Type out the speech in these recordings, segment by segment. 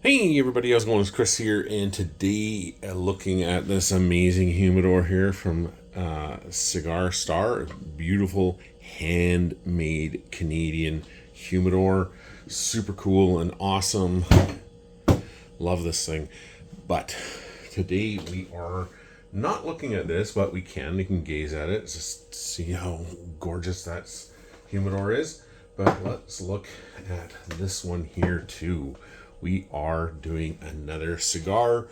Hey everybody, how's it going? It's Chris here, and today looking at this amazing humidor here from Cigar Star. Beautiful handmade Canadian humidor. Super cool and awesome. Love this thing. But today we are not looking at this, but we can gaze at it, just see how gorgeous that humidor is. But let's look at this one here too. We are doing another cigar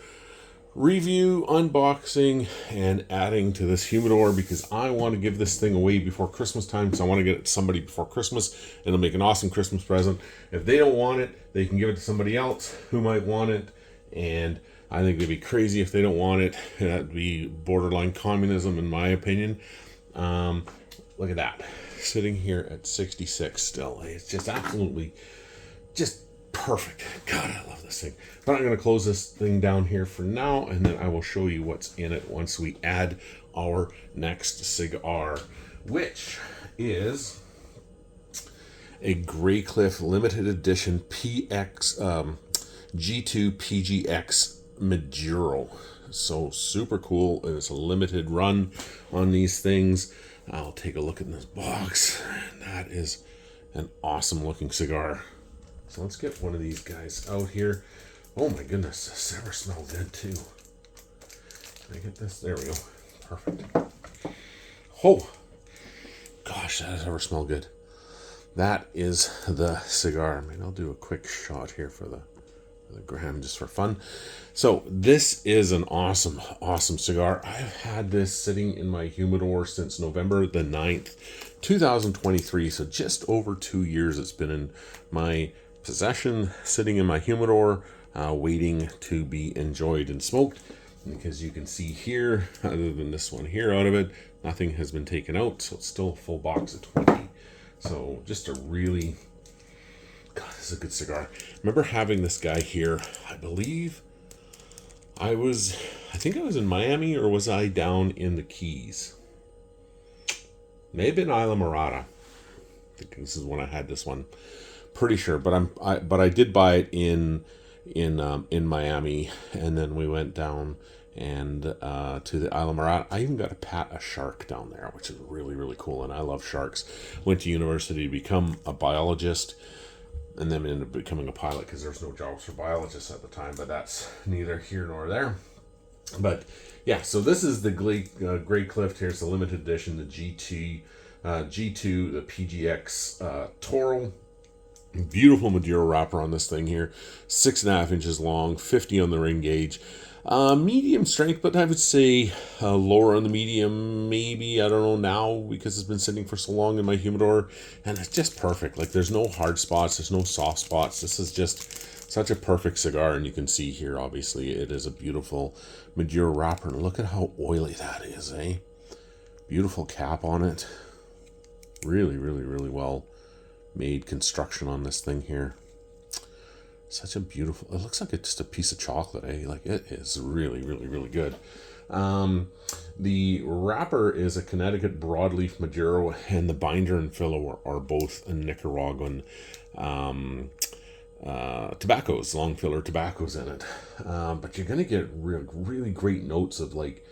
review, unboxing, and adding to this humidor because I want to give this thing away before Christmas time, because I want to get it to somebody before Christmas, and it'll make an awesome Christmas present. If they don't want it, they can give it to somebody else who might want it, and I think it'd be crazy if they don't want it. That'd be borderline communism in my opinion. Look at that. Sitting here at 66 still. It's just absolutely just perfect. God, I love this thing. But I'm going to close this thing down here for now, and then I will show you what's in it once we add our next cigar, which is a Graycliff limited edition G2 PGX Maduro. So super cool. It's a limited run on these things. I'll take a look at this box. That is an awesome looking cigar. So let's get one of these guys out here. Oh my goodness, this ever smells good too. Can I get this? There we go. Perfect. Oh, gosh, that does ever smell good. That is the cigar. I mean, I'll do a quick shot here for the gram just for fun. So this is an awesome cigar. I've had this sitting in my humidor since November the 9th, 2023. So just over 2 years it's been in my possession, sitting in my humidor, waiting to be enjoyed and smoked. Because you can see here, other than this one here out of it, nothing has been taken out, so it's still a full box of 20. So just a really, God, this is a good cigar. Remember having this guy here, I believe I think I was in Miami, or was I down in the Keys? May have been Isla Morada. I think this is when I had this one. Pretty sure, but I did buy it in Miami, and then we went down and to the Isla Morada. I even got to pat a shark down there, which is really cool, and I love sharks. Went to university to become a biologist, and then ended up becoming a pilot because there's no jobs for biologists at the time. But that's neither here nor there. But yeah, so this is the Graycliff here. It's a limited edition, the G2, the PGX Toro. Beautiful Maduro wrapper on this thing here, 6.5 inches long, 50 on the ring gauge, medium strength, but I would say lower on the medium, maybe, I don't know now, because it's been sitting for so long in my humidor, and it's just perfect. Like, there's no hard spots, there's no soft spots. This is just such a perfect cigar, and you can see here, obviously, it is a beautiful Maduro wrapper, and look at how oily that is, eh? Beautiful cap on it. Really well made construction on this thing here. Such a beautiful, it looks like it's just a piece of chocolate, eh? Like, it is really good. The wrapper is a Connecticut broadleaf Maduro, and the binder and filler are both Nicaraguan tobaccos, long filler tobaccos in it. But you're gonna get really great notes of like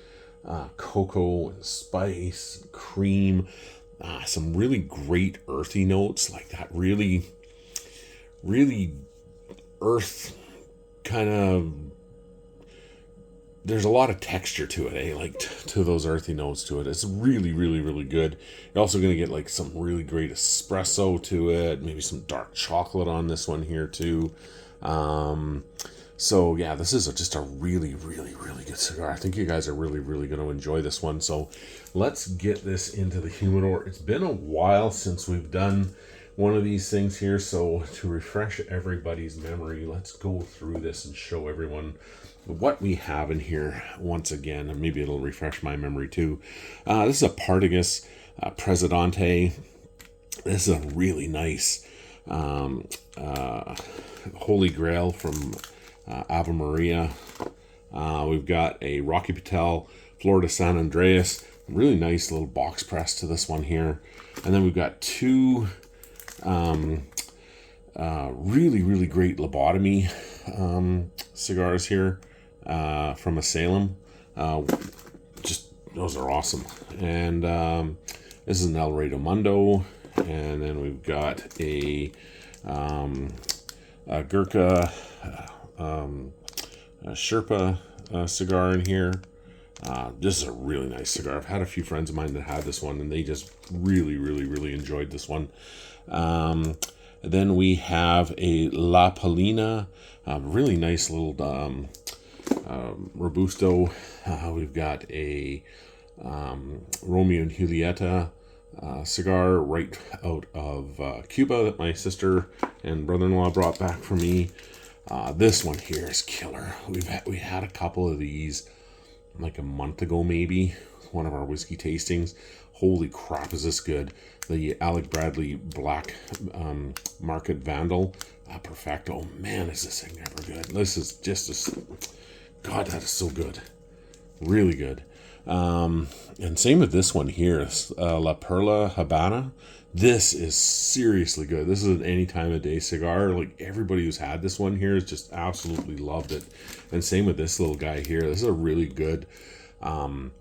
cocoa and spice, and cream. Some really great earthy notes, like that really earth kind of, there's a lot of texture to it, eh? Like to those earthy notes to it. It's really good. You're also going to get like some really great espresso to it, maybe some dark chocolate on this one here too. So yeah, this is just a really good cigar. I think you guys are really going to enjoy this one. So let's get this into the humidor. It's been a while since we've done one of these things here. So to refresh everybody's memory, let's go through this and show everyone what we have in here once again. And maybe it'll refresh my memory too. This is a Partagas Presidente. This is a really nice Holy Grail from Ave Maria. We've got a Rocky Patel Florida San Andreas, really nice little box press to this one here, and then we've got two really great lobotomy cigars here from a Salem. Just those are awesome. And this is an El Rey Mundo, and then we've got a Gurkha Sherpa cigar in here. This is a really nice cigar. I've had a few friends of mine that had this one, and they just really enjoyed this one. Then we have a La Palina, really nice little Robusto. We've got a Romeo and Julieta cigar right out of Cuba that my sister and brother-in-law brought back for me. This one here is killer. We had a couple of these like a month ago, maybe, one of our whiskey tastings. Holy crap, is this good. The Alec Bradley Black Market Vandal Perfecto. Man, is this thing ever good. This is just God, that is so good. Really good. And same with this one here, La Perla Habana. This is seriously good. This is an any time of day cigar. Like, everybody who's had this one here has just absolutely loved it. And same with this little guy here. This is a really good, kind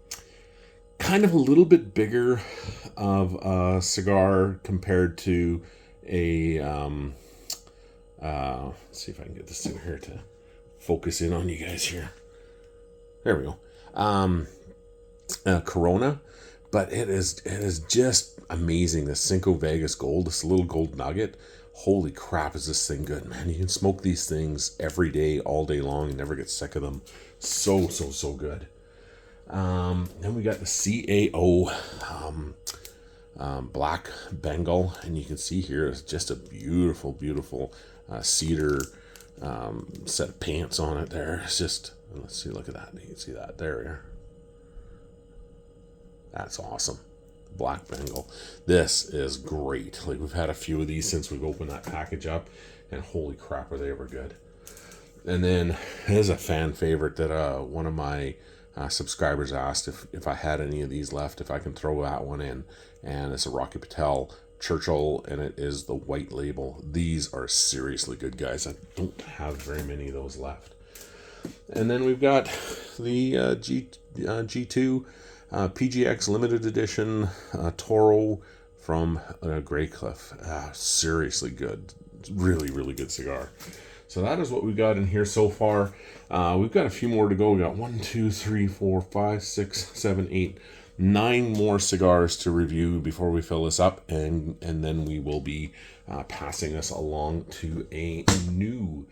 of a little bit bigger of a cigar compared to a, let's see if I can get this thing here to focus in on you guys here. There we go. Corona, but it is just amazing. The Cinco Vegas Gold, this little gold nugget. Holy crap, is this thing good, man. You can smoke these things every day, all day long, and never get sick of them. So good. Then we got the CAO Black Bengal, and you can see here it's just a beautiful cedar set of pants on it there. It's just, let's see, look at that. You can see that there we are. That's awesome. Black Bengal. This is great. Like, we've had a few of these since we've opened that package up, and holy crap, are they ever good. And then there's a fan favorite that one of my subscribers asked if I had any of these left, if I can throw that one in. And it's a Rocky Patel Churchill, and it is the white label. These are seriously good, guys. I don't have very many of those left. And then we've got the G2 PGX limited edition Toro from Graycliff. Seriously good. Really good cigar. So that is what we've got in here so far. We've got a few more to go. We got 1, 2, 3, 4, 5, 6, 7, 8, 9 more cigars to review before we fill this up, and then we will be passing this along to a new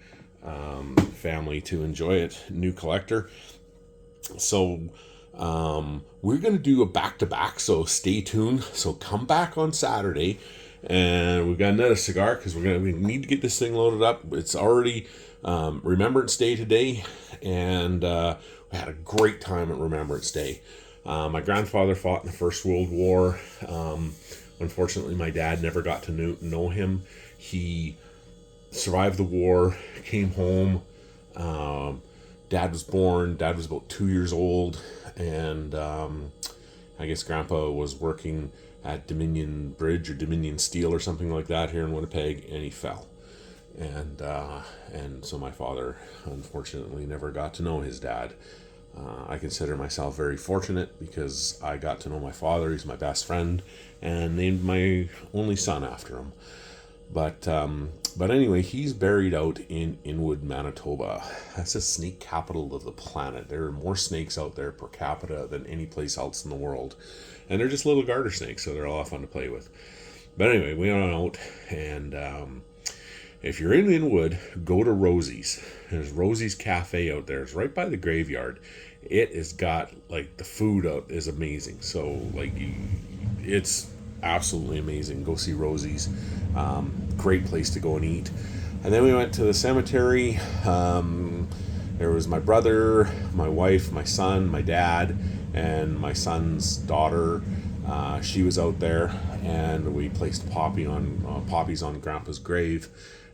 family to enjoy it, new collector. So we're going to do a back-to-back, so stay tuned. So come back on Saturday, and we've got another cigar because we need to get this thing loaded up. It's already Remembrance Day today, and we had a great time at Remembrance Day. My grandfather fought in the First World War. Unfortunately, my dad never got to know him. He survived the war, came home. Dad was born. Dad was about 2 years old, and I guess Grandpa was working at Dominion Bridge or Dominion Steel or something like that here in Winnipeg, and he fell. And so my father, unfortunately, never got to know his dad. I consider myself very fortunate because I got to know my father. He's my best friend, and named my only son after him. But anyway, he's buried out in Inwood, Manitoba. That's the snake capital of the planet. There are more snakes out there per capita than any place else in the world. And they're just little garter snakes, so they're a lot of fun to play with. But anyway, we went out, and if you're in Inwood, go to Rosie's. There's Rosie's Cafe out there. It's right by the graveyard. It has got, like, the food out is amazing. So, like, it's absolutely amazing. Go see Rosie's. Great place to go and eat. And then we went to the cemetery. There was my brother, my wife, my son, my dad, and my son's daughter. She was out there, and we placed poppies on Grandpa's grave.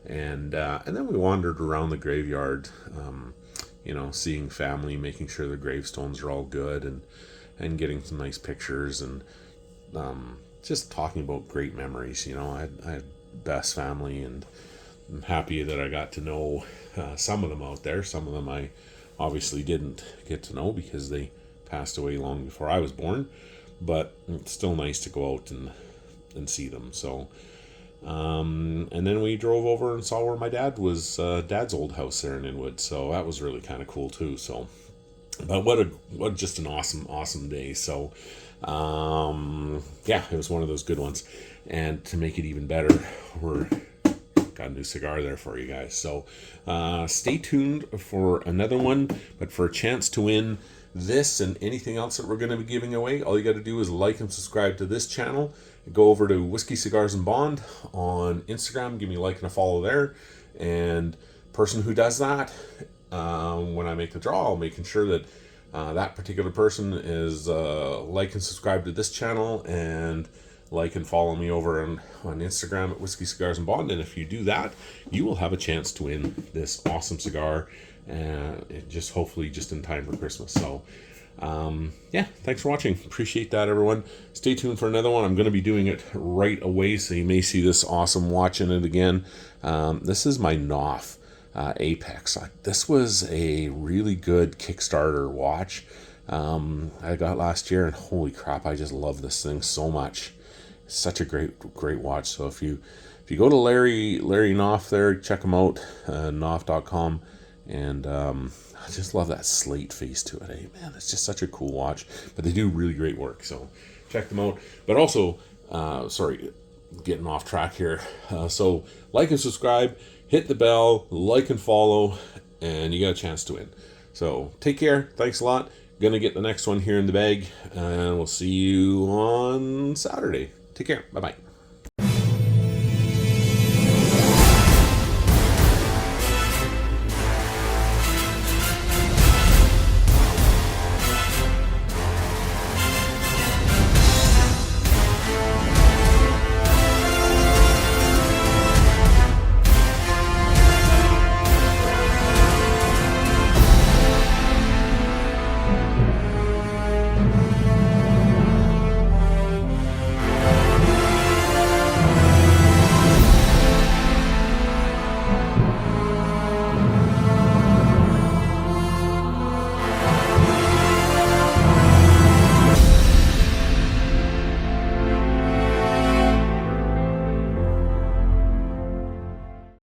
And then we wandered around the graveyard, seeing family, making sure the gravestones are all good, and getting some nice pictures, and just talking about great memories. I had best family, and I'm happy that I got to know some of them out there. Some of them I obviously didn't get to know because they passed away long before I was born. But it's still nice to go out and see them. So, and then we drove over and saw where my dad's old house there in Inwood. So that was really kind of cool too. So, but what just an awesome day. So, yeah, it was one of those good ones. And to make it even better, we're got a new cigar there for you guys. So stay tuned for another one. But for a chance to win this and anything else that we're going to be giving away, all you got to do is like and subscribe to this channel. Go over to Whiskey Cigars and Bond on Instagram. Give me a like and a follow there. And person who does that, when I make the draw, I'll making sure that that particular person is like and subscribe to this channel and like and follow me over on Instagram at Whiskey Cigars and Bond. And if you do that, you will have a chance to win this awesome cigar, just hopefully just in time for Christmas. So yeah, thanks for watching. Appreciate that, everyone. Stay tuned for another one. I'm going to be doing it right away, so you may see this awesome watching it again. This is my Knopf Apex. This was a really good Kickstarter watch I got last year, and holy crap, I just love this thing so much. It's such a great watch. So if you go to Larry Knopf there, check him out, knopf.com, and I just love that slate face to it. Hey man, it's just such a cool watch. But they do really great work, so check them out. But also, sorry, getting off track here. So like and subscribe, hit the bell, like and follow, and you got a chance to win. So take care. Thanks a lot. Gonna get the next one here in the bag, and we'll see you on Saturday. Take care. Bye-bye.